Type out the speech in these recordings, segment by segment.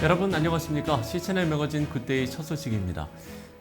여러분 안녕하십니까? 시채널 매거진 굿데이 첫 소식입니다.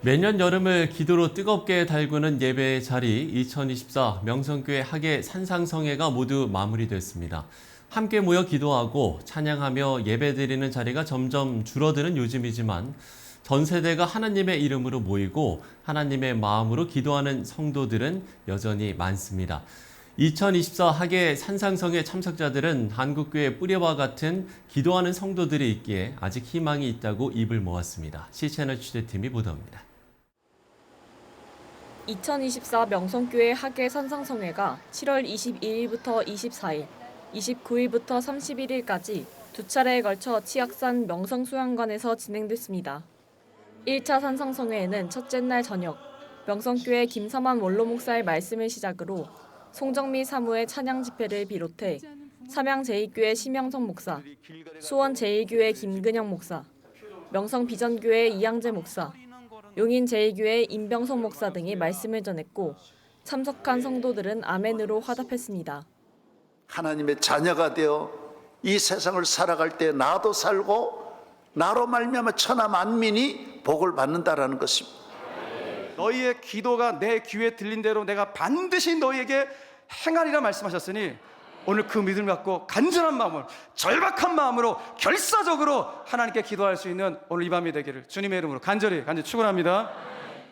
매년 여름을 기도로 뜨겁게 달구는 예배의 자리 2024 명성교회 학예 산상성회가 모두 마무리됐습니다. 함께 모여 기도하고 찬양하며 예배드리는 자리가 점점 줄어드는 요즘이지만 전 세대가 하나님의 이름으로 모이고 하나님의 마음으로 기도하는 성도들은 여전히 많습니다. 2024 학예 산상성회 참석자들은 한국교회 뿌리와 같은 기도하는 성도들이 있기에 아직 희망이 있다고 입을 모았습니다. 시채널 취재팀이 보도합니다. 2024 명성교회 학예 산상성회가 7월 22일부터 24일, 29일부터 31일까지 두 차례에 걸쳐 치악산 명성수양관에서 진행됐습니다. 1차 산상성회에는 첫째 날 저녁, 명성교회 김삼환 원로 목사의 말씀을 시작으로 송정미 사무의 찬양 집회를 비롯해 삼양 제2교회 심영성 목사, 수원 제1교회 김근영 목사, 명성 비전교회 이양재 목사, 용인 제2교회 임병성 목사 등이 말씀을 전했고 참석한 성도들은 아멘으로 화답했습니다. 하나님의 자녀가 되어 이 세상을 살아갈 때 나도 살고 나로 말미암아 천하 만민이 복을 받는다라는 것입니다. 너희의 기도가 내 귀에 들린 대로 내가 반드시 너희에게 행하리라 말씀하셨으니 오늘 그 믿음을 갖고 간절한 마음으로 절박한 마음으로 결사적으로 하나님께 기도할 수 있는 오늘 이 밤이 되기를 주님의 이름으로 간절히 축원합니다.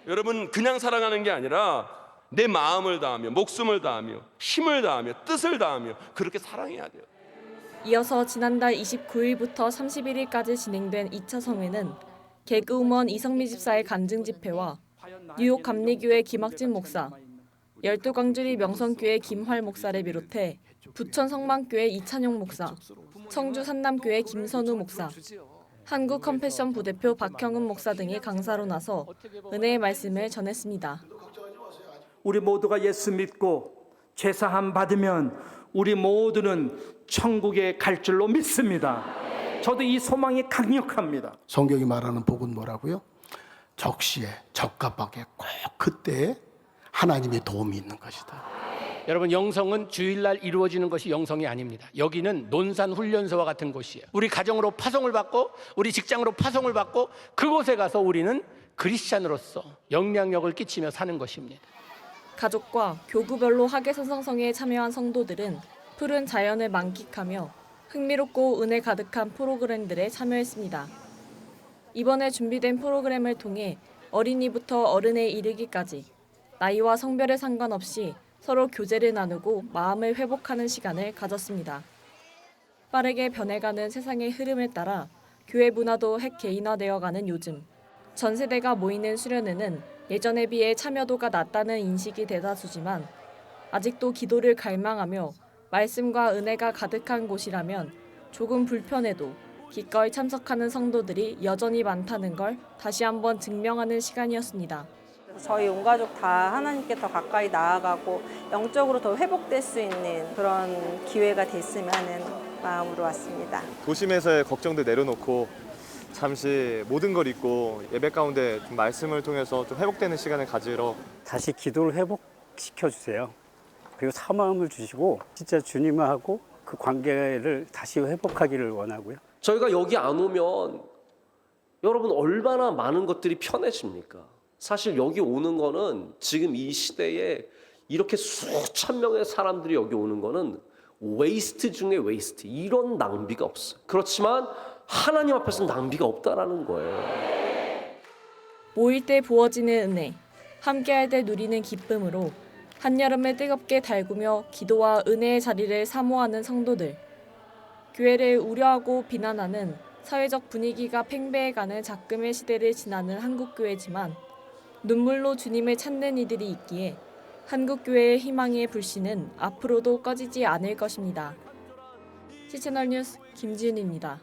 여러분 그냥 살아가는 게 아니라 내 마음을 다하며 목숨을 다하며 힘을 다하며 뜻을 다하며 그렇게 사랑해야 돼요. 이어서 지난달 29일부터 31일까지 진행된 2차 성회는 개그우먼 이성미 집사의 간증 집회와 뉴욕 감리교회 김학진 목사, 열두광주리 명성교회 김활 목사를 비롯해 부천 성만교회 이찬용 목사, 청주 산남교회 김선우 목사, 한국 컴패션 부대표 박형은 목사 등이 강사로 나서 은혜의 말씀을 전했습니다. 우리 모두가 예수 믿고 죄사함 받으면 우리 모두는 천국에 갈 줄로 믿습니다. 저도 이 소망이 강력합니다. 성경이 말하는 복은 뭐라고요? 적시에 적갑하게 꼭 그때 하나님의 도움이 있는 것이다. 여러분 영성은 주일날 이루어지는 것이 영성이 아닙니다. 여기는 논산훈련소와 같은 곳이에요. 우리 가정으로 파송을 받고 우리 직장으로 파송을 받고 그곳에 가서 우리는 그리스찬으로서 영향력을 끼치며 사는 것입니다. 가족과 교구별로 학예 산상성회에 참여한 성도들은 푸른 자연을 만끽하며 흥미롭고 은혜 가득한 프로그램들에 참여했습니다. 이번에 준비된 프로그램을 통해 어린이부터 어른에 이르기까지 나이와 성별에 상관없이 서로 교제를 나누고 마음을 회복하는 시간을 가졌습니다. 빠르게 변해가는 세상의 흐름에 따라 교회 문화도 핵 개인화되어가는 요즘, 전 세대가 모이는 수련회는 예전에 비해 참여도가 낮다는 인식이 대다수지만 아직도 기도를 갈망하며 말씀과 은혜가 가득한 곳이라면 조금 불편해도 기꺼이 참석하는 성도들이 여전히 많다는 걸 다시 한번 증명하는 시간이었습니다. 저희 온 가족 다 하나님께 더 가까이 나아가고 영적으로 더 회복될 수 있는 그런 기회가 됐으면 하는 마음으로 왔습니다. 도심에서의 걱정도 내려놓고 잠시 모든 걸 잊고 예배 가운데 좀 말씀을 통해서 좀 회복되는 시간을 가지러 다시 기도를 회복시켜 주세요. 그리고 사마음을 주시고 진짜 주님하고 그 관계를 다시 회복하기를 원하고요. 저희가 여기 안 오면 여러분 얼마나 많은 것들이 편해집니까? 사실 여기 오는 거는 지금 이 시대에 이렇게 수천 명의 사람들이 여기 오는 거는 웨이스트 중에 웨이스트. 이런 낭비가 없어요. 그렇지만 하나님 앞에서 낭비가 없다라는 거예요. 모일 때 부어지는 은혜, 함께할 때 누리는 기쁨으로 한여름을 뜨겁게 달구며 기도와 은혜의 자리를 사모하는 성도들. 교회를 우려하고 비난하는 사회적 분위기가 팽배해가는 작금의 시대를 지나는 한국교회지만 눈물로 주님을 찾는 이들이 있기에 한국교회의 희망의 불씨는 앞으로도 꺼지지 않을 것입니다. 시채널 뉴스 김지은입니다.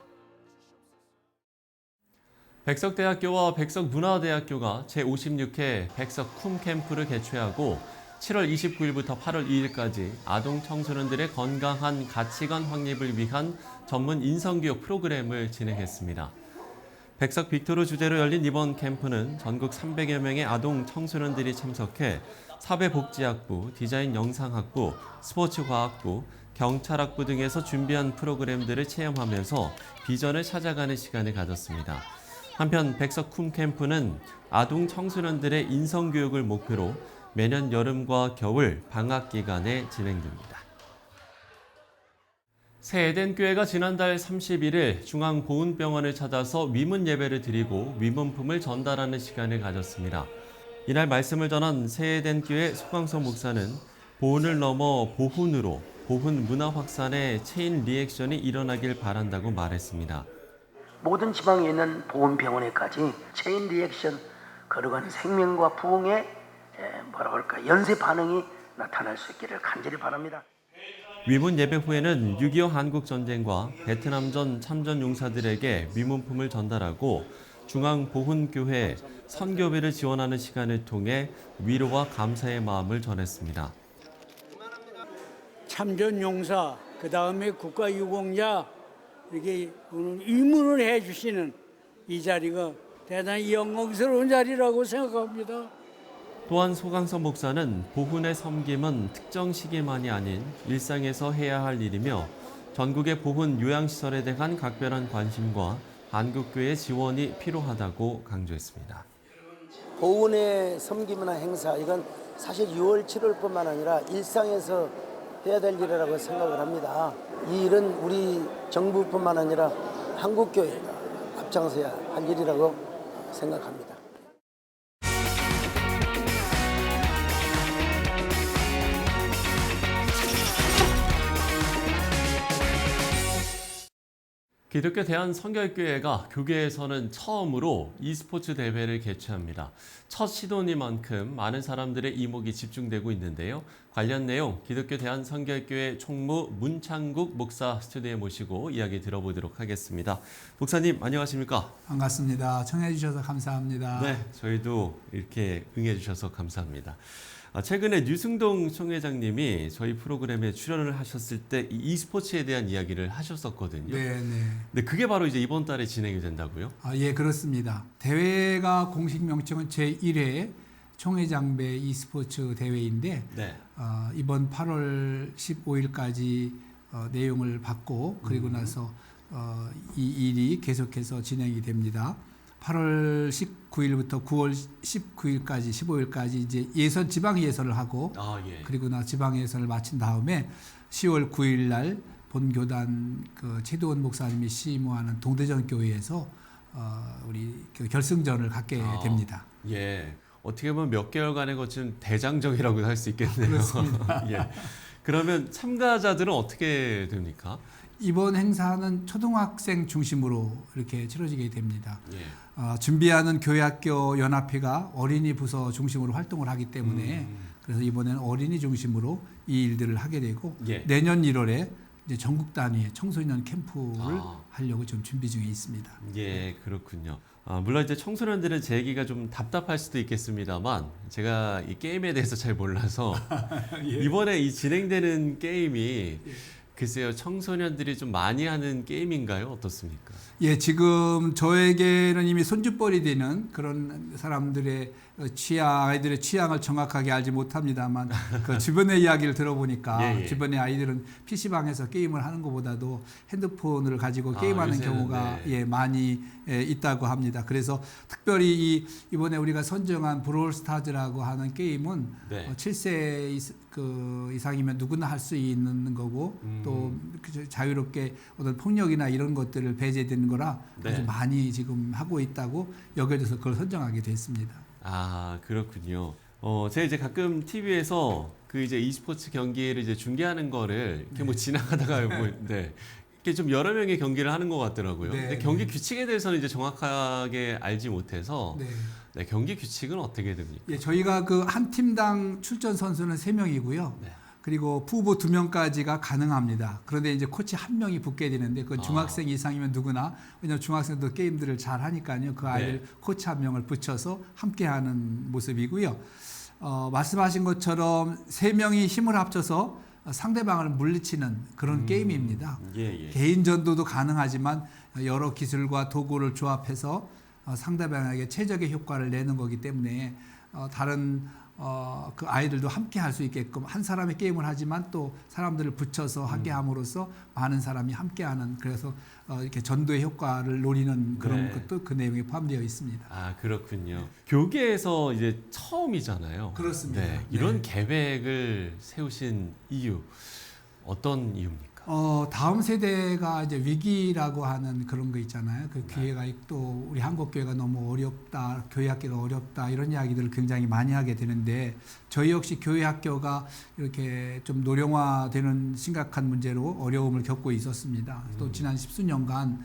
백석대학교와 백석문화대학교가 제56회 백석쿰 캠프를 개최하고 7월 29일부터 8월 2일까지 아동 청소년들의 건강한 가치관 확립을 위한 전문 인성교육 프로그램을 진행했습니다. 백석 빅토르 주제로 열린 이번 캠프는 전국 300여 명의 아동 청소년들이 참석해 사회복지학부, 디자인 영상학부, 스포츠과학부, 경찰학부 등에서 준비한 프로그램들을 체험하면서 비전을 찾아가는 시간을 가졌습니다. 한편 백석쿰 캠프는 아동 청소년들의 인성교육을 목표로 매년 여름과 겨울 방학 기간에 진행됩니다. 새 에덴교회가 지난달 31일 중앙보훈병원을 찾아서 위문 예배를 드리고 위문품을 전달하는 시간을 가졌습니다. 이날 말씀을 전한 새 에덴교회 소강성 목사는 보훈을 넘어 보훈으로 보훈 문화 확산의 체인 리액션이 일어나길 바란다고 말했습니다. 모든 지방에 있는 보훈병원에까지 체인 리액션 걸어가는 생명과 부흥의 연쇄 반응이 나타날 수 있기를 간절히 바랍니다. 위문 예배 후에는 6.25 한국전쟁과 베트남전 참전 용사들에게 위문품을 전달하고 중앙보훈교회 선교비를 지원하는 시간을 통해 위로와 감사의 마음을 전했습니다. 참전 용사, 그 다음에 국가유공자 이렇게 위문을 해주시는 이 자리가 대단히 영광스러운 자리라고 생각합니다. 또한 소강성 목사는 보훈의 섬김은 특정 시기만이 아닌 일상에서 해야 할 일이며 전국의 보훈 요양시설에 대한 각별한 관심과 한국교회의 지원이 필요하다고 강조했습니다. 보훈의 섬김이나 행사 이건 사실 6월, 7월뿐만 아니라 일상에서 해야 될 일이라고 생각을 합니다. 이 일은 우리 정부뿐만 아니라 한국교회가 앞장서야 할 일이라고 생각합니다. 기독교 대한성결교회가 교계에서는 처음으로 e스포츠 대회를 개최합니다. 첫 시도니만큼 많은 사람들의 이목이 집중되고 있는데요. 관련 내용 기독교 대한성결교회 총무 문창국 목사 스튜디오에 모시고 이야기 들어보도록 하겠습니다. 목사님 안녕하십니까? 반갑습니다. 청해 주셔서 감사합니다. 네, 저희도 이렇게 응해 주셔서 감사합니다. 최근에 류승동 총회장님이 저희 프로그램에 출연을 하셨을 때 e스포츠에 대한 이야기를 하셨었거든요. 네. 근데 그게 바로 이제 이번 달에 진행이 된다고요? 예, 그렇습니다. 대회가 공식 명칭은 제1회 총회장배 e스포츠 대회인데 네. 이번 8월 15일까지 내용을 받고 그리고 나서 이 일이 계속해서 진행이 됩니다. 8월 19일부터 9월 19일까지 15일까지 이제 지방 예선을 하고 그리고 나 지방 예선을 마친 다음에 10월 9일 날 본교단 최도원 목사님이 시무하는 동대전 교회에서 우리 결승전을 갖게 됩니다. 예, 어떻게 보면 몇 개월간에 거친 대장정이라고 할 수 있겠네요. 그렇습니다. 예. 그러면 참가자들은 어떻게 됩니까? 이번 행사는 초등학생 중심으로 이렇게 치러지게 됩니다. 예. 준비하는 교회학교 연합회가 어린이 부서 중심으로 활동을 하기 때문에 그래서 이번에는 어린이 중심으로 이 일들을 하게 되고 내년 1월에 이제 전국 단위의 청소년 캠프를 하려고 좀 준비 중에 있습니다. 예, 그렇군요. 물론 이제 청소년들은 제 얘기가 좀 답답할 수도 있겠습니다만 제가 이 게임에 대해서 잘 몰라서 이번에 이 진행되는 게임이 글쎄요, 청소년들이 좀 많이 하는 게임인가요? 어떻습니까? 예, 지금 저에게는 이미 손짓벌이 되는 그런 사람들의 아이들의 취향을 정확하게 알지 못합니다만 그 주변의 이야기를 들어보니까 주변의 아이들은 PC방에서 게임을 하는 것보다도 핸드폰을 가지고 게임하는 경우가 많이 있다고 합니다. 그래서 특별히 이번에 우리가 선정한 브롤스타즈라고 하는 게임은 7세 이상이면 누구나 할 수 있는 거고 또 자유롭게 어떤 폭력이나 이런 것들을 배제되는 거라 아주 많이 지금 하고 있다고 여겨져서 그걸 선정하게 됐습니다. 아, 그렇군요. 제가 이제 가끔 TV에서 그 이제 e스포츠 경기를 이제 중계하는 거를 이렇게 뭐 지나가다가 이렇게 좀 여러 명의 경기를 하는 것 같더라고요. 근데 경기 규칙에 대해서는 이제 정확하게 알지 못해서 경기 규칙은 어떻게 됩니까? 예, 저희가 그 한 팀당 출전 선수는 3명이고요. 그리고 후보 2명까지가 가능합니다. 그런데 이제 코치 1명이 붙게 되는데 그건 중학생 이상이면 누구나, 왜냐하면 중학생도 게임들을 잘 하니까요. 그 아이를 코치 1명을 붙여서 함께하는 모습이고요. 말씀하신 것처럼 3명이 힘을 합쳐서 상대방을 물리치는 그런 게임입니다. 개인전도도 가능하지만 여러 기술과 도구를 조합해서 상대방에게 최적의 효과를 내는 거기 때문에 다른 그 아이들도 함께 할 수 있게끔 한 사람이 게임을 하지만 또 사람들을 붙여서 하게 함으로써 많은 사람이 함께하는 그래서 이렇게 전도의 효과를 노리는 그런 것도 그 내용에 포함되어 있습니다. 아 그렇군요. 교계에서 이제 처음이잖아요. 그렇습니다. 네, 이런 계획을 세우신 이유 어떤 이유입니까? 다음 세대가 이제 위기라고 하는 그런 거 있잖아요. 그 기회가 또 우리 한국 교회가 너무 어렵다, 교회 학교가 어렵다 이런 이야기들을 굉장히 많이 하게 되는데 저희 역시 교회 학교가 이렇게 좀 노령화되는 심각한 문제로 어려움을 겪고 있었습니다. 또 지난 10수년간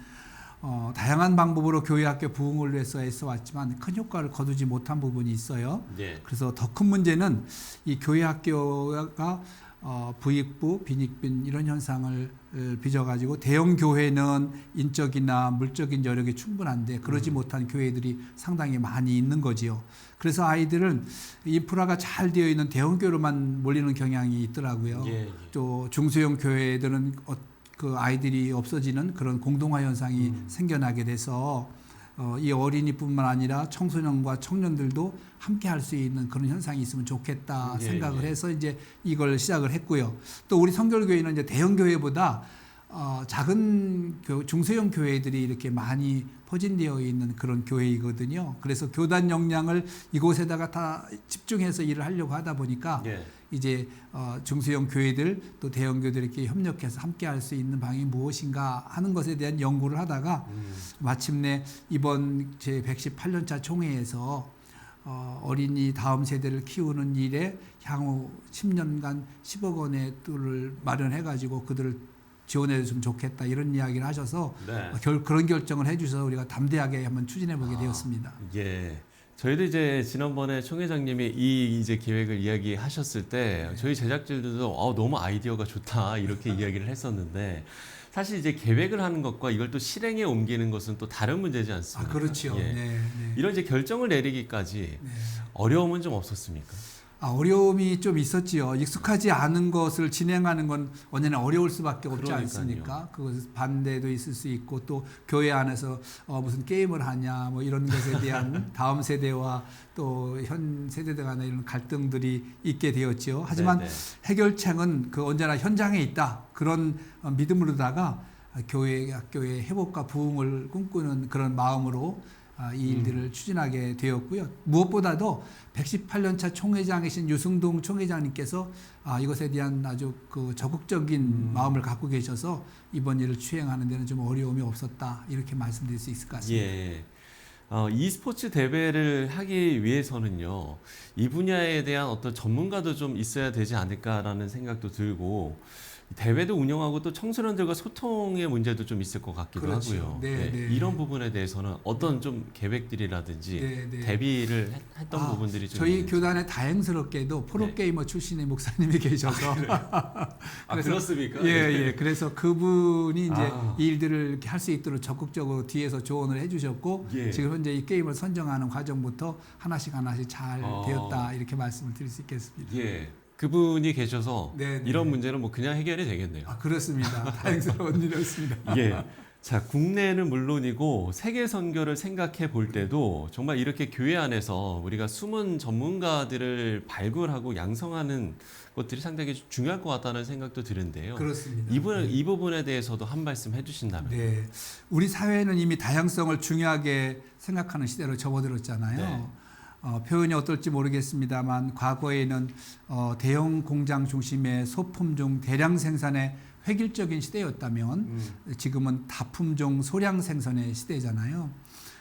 다양한 방법으로 교회 학교 부흥을 위해서 애써왔지만 큰 효과를 거두지 못한 부분이 있어요. 그래서 더 큰 문제는 이 교회 학교가 부익부, 빈익빈 이런 현상을 빚어가지고 대형 교회는 인적이나 물적인 여력이 충분한데 그러지 못한 교회들이 상당히 많이 있는 거지요. 그래서 아이들은 인프라가 잘 되어 있는 대형 교회로만 몰리는 경향이 있더라고요. 또 중소형 교회들은 그 아이들이 없어지는 그런 공동화 현상이 생겨나게 돼서 이 어린이뿐만 아니라 청소년과 청년들도 함께 할 수 있는 그런 현상이 있으면 좋겠다 생각을 해서 이제 이걸 시작을 했고요. 또 우리 성결교회는 이제 대형 교회보다 작은 중소형 교회들이 이렇게 많이 포진되어 있는 그런 교회이거든요. 그래서 교단 역량을 이곳에다가 다 집중해서 일을 하려고 하다 보니까 이제 중소형 교회들 또 대형 교회들 이렇게 협력해서 함께 할 수 있는 방향이 무엇인가 하는 것에 대한 연구를 하다가 마침내 이번 제 118년차 총회에서 어린이 다음 세대를 키우는 일에 향후 10년간 10억 원의 뚫을 마련해가지고 그들을 지원해 줬으면 좋겠다 이런 이야기를 하셔서 그런 결정을 해주셔서 우리가 담대하게 한번 추진해 보게 되었습니다. 저희도 이제 지난번에 총회장님이 이 이제 계획을 이야기하셨을 때 저희 제작진들도 너무 아이디어가 좋다 이렇게 이야기를 했었는데 사실 이제 계획을 하는 것과 이걸 또 실행에 옮기는 것은 또 다른 문제지 않습니까? 그렇죠. 이런 이제 결정을 내리기까지 어려움은 좀 없었습니까? 어려움이 좀 있었지요. 익숙하지 않은 것을 진행하는 건 언제나 어려울 수밖에 없지 않습니까? 그 반대도 있을 수 있고 또 교회 안에서 무슨 게임을 하냐 뭐 이런 것에 대한 다음 세대와 또 현 세대 간의 이런 갈등들이 있게 되었지요. 하지만 해결책은 그 언제나 현장에 있다 그런 믿음으로다가 교회 학교의 회복과 부흥을 꿈꾸는 그런 마음으로 이 일들을 추진하게 되었고요. 무엇보다도 118년차 총회장이신 유승동 총회장님께서 이것에 대한 아주 그 적극적인 마음을 갖고 계셔서 이번 일을 추행하는 데는 좀 어려움이 없었다 이렇게 말씀드릴 수 있을 것 같습니다. e스포츠 대회를 하기 위해서는요, 이 분야에 대한 어떤 전문가도 좀 있어야 되지 않을까라는 생각도 들고 대회도 운영하고 또 청소년들과 소통의 문제도 좀 있을 것 같기도 하고요. 이런 부분에 대해서는 어떤 좀 계획들이라든지 대비를 했던 부분들이 좀 저희 있는지. 교단에 다행스럽게도 프로게이머 출신의 목사님이 계셔서 그렇습니까? 그래서 그분이 이제 이 일들을 이렇게 할 수 있도록 적극적으로 뒤에서 조언을 해주셨고 지금 현재 이 게임을 선정하는 과정부터 하나씩 잘 되었다 이렇게 말씀을 드릴 수 있겠습니다. 그분이 계셔서 이런 문제는 뭐 그냥 해결이 되겠네요. 그렇습니다. 다행스러운 일이었습니다. 자, 국내는 물론이고 세계 선교를 생각해 볼 때도 정말 이렇게 교회 안에서 우리가 숨은 전문가들을 발굴하고 양성하는 것들이 상당히 중요할 것 같다는 생각도 드는데요. 그렇습니다. 이 부분에 대해서도 한 말씀 해주신다면. 우리 사회는 이미 다양성을 중요하게 생각하는 시대로 접어들었잖아요. 표현이 어떨지 모르겠습니다만 과거에는 대형 공장 중심의 소품종 대량 생산의 획일적인 시대였다면 지금은 다품종 소량 생산의 시대잖아요.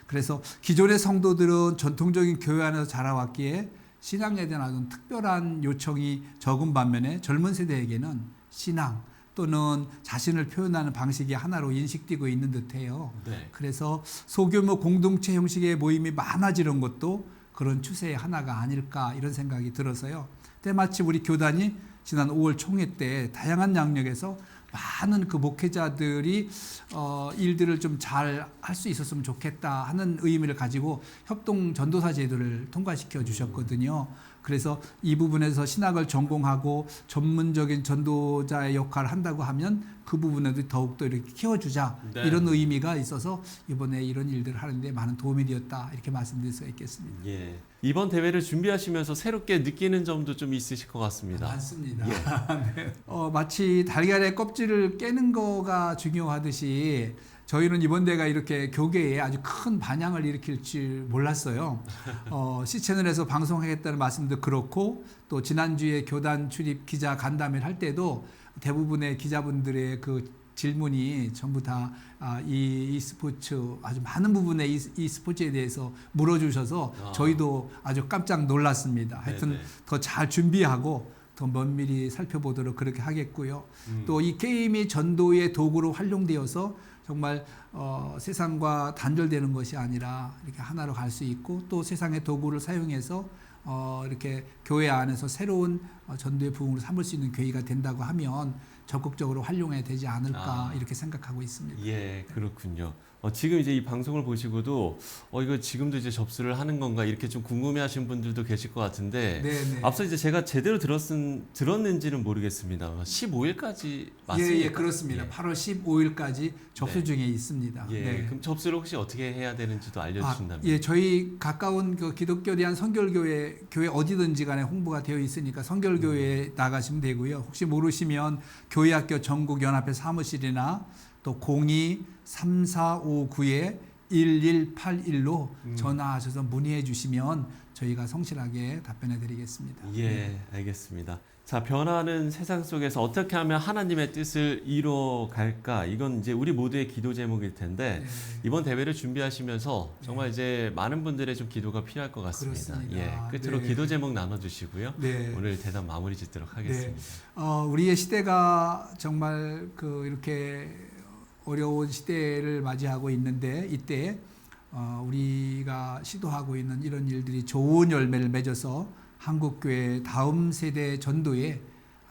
그래서 기존의 성도들은 전통적인 교회 안에서 자라왔기에 신앙에 대한 아주 특별한 요청이 적은 반면에 젊은 세대에게는 신앙 또는 자신을 표현하는 방식이 하나로 인식되고 있는 듯해요. 그래서 소규모 공동체 형식의 모임이 많아지는 것도 그런 추세의 하나가 아닐까 이런 생각이 들어서요. 때마침 우리 교단이 지난 5월 총회 때 다양한 양력에서 많은 그 목회자들이 일들을 좀 잘 할 수 있었으면 좋겠다 하는 의미를 가지고 협동 전도사 제도를 통과시켜 주셨거든요. 그래서 이 부분에서 신학을 전공하고 전문적인 전도자의 역할을 한다고 하면 그 부분에도 더욱더 이렇게 키워주자 네. 이런 의미가 있어서 이번에 이런 일들을 하는데 많은 도움이 되었다 이렇게 말씀드릴 수가 있겠습니다. 예. 이번 대회를 준비하시면서 새롭게 느끼는 점도 좀 있으실 것 같습니다. 많습니다. 예. 네. 마치 달걀의 껍질을 깨는 거가 중요하듯이 저희는 이번 대회가 이렇게 교계에 아주 큰 반향을 일으킬 줄 몰랐어요. C채널에서 방송하겠다는 말씀도 그렇고 또 지난주에 교단 출입 기자 간담회를 할 때도 대부분의 기자분들의 그 질문이 전부 다 이 스포츠 아주 많은 부분의 이 스포츠에 대해서 물어주셔서 저희도 아주 깜짝 놀랐습니다. 하여튼 더 잘 준비하고 더 면밀히 살펴보도록 그렇게 하겠고요. 또 이 게임이 전도의 도구로 활용되어서 정말 세상과 단절되는 것이 아니라 이렇게 하나로 갈 수 있고 또 세상의 도구를 사용해서 이렇게 교회 안에서 새로운 전도의 부흥으로 삼을 수 있는 교회가 된다고 하면 적극적으로 활용해야 되지 않을까 이렇게 생각하고 있습니다. 예, 그렇군요. 지금 이제 이 방송을 보시고도 이거 지금도 이제 접수를 하는 건가 이렇게 좀 궁금해하시는 분들도 계실 것 같은데 네네. 앞서 이제 제가 제대로 들었는지는 모르겠습니다. 15일까지 맞습니까? 예, 그렇습니다. 8월 15일까지 접수 중에 있습니다. 예, 네. 그럼 접수를 혹시 어떻게 해야 되는지도 알려주신다면? 예, 저희 가까운 그 기독교 대한 선결교회 교회 어디든지 간에 홍보가 되어 있으니까 선결교회에 나가시면 되고요. 혹시 모르시면 교회학교 전국연합회 사무실이나 또 02-3459-1181로 전화하셔서 문의해 주시면 저희가 성실하게 답변해 드리겠습니다. 예, 알겠습니다. 자, 변화하는 세상 속에서 어떻게 하면 하나님의 뜻을 이뤄갈까? 이건 이제 우리 모두의 기도 제목일 텐데 이번 대회를 준비하시면서 정말 이제 많은 분들의 좀 기도가 필요할 것 같습니다. 그렇습니다. 예, 끝으로 네. 기도 제목 나눠주시고요. 네. 오늘 대담 마무리 짓도록 하겠습니다. 우리의 시대가 정말 이렇게 어려운 시대를 맞이하고 있는데 이때 우리가 시도하고 있는 이런 일들이 좋은 열매를 맺어서 한국교회 다음 세대 전도에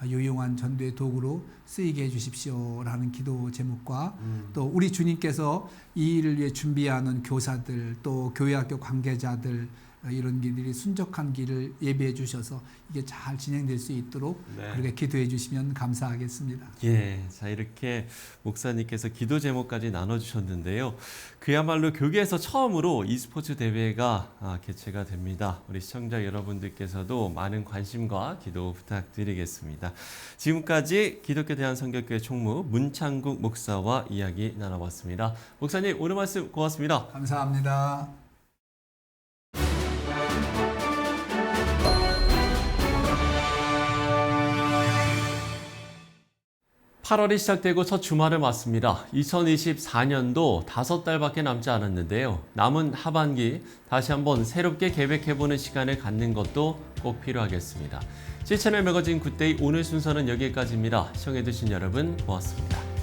유용한 전도의 도구로 쓰이게 해주십시오라는 기도 제목과 또 우리 주님께서 이 일을 위해 준비하는 교사들 또 교회학교 관계자들 이런 길들이 순적한 길을 예비해 주셔서 이게 잘 진행될 수 있도록 그렇게 기도해 주시면 감사하겠습니다. 예, 자 이렇게 목사님께서 기도 제목까지 나눠주셨는데요. 그야말로 교계에서 처음으로 e스포츠 대회가 개최가 됩니다. 우리 시청자 여러분들께서도 많은 관심과 기도 부탁드리겠습니다. 지금까지 기독교 대한선교교회 총무 문창국 목사와 이야기 나눠봤습니다. 목사님 오늘 말씀 고맙습니다. 감사합니다. 8월이 시작되고 첫 주말을 맞습니다. 2024년도 5달밖에 남지 않았는데요. 남은 하반기 다시 한번 새롭게 계획해보는 시간을 갖는 것도 꼭 필요하겠습니다. C채널 매거진 굿데이 오늘 순서는 여기까지입니다. 시청해주신 여러분 고맙습니다.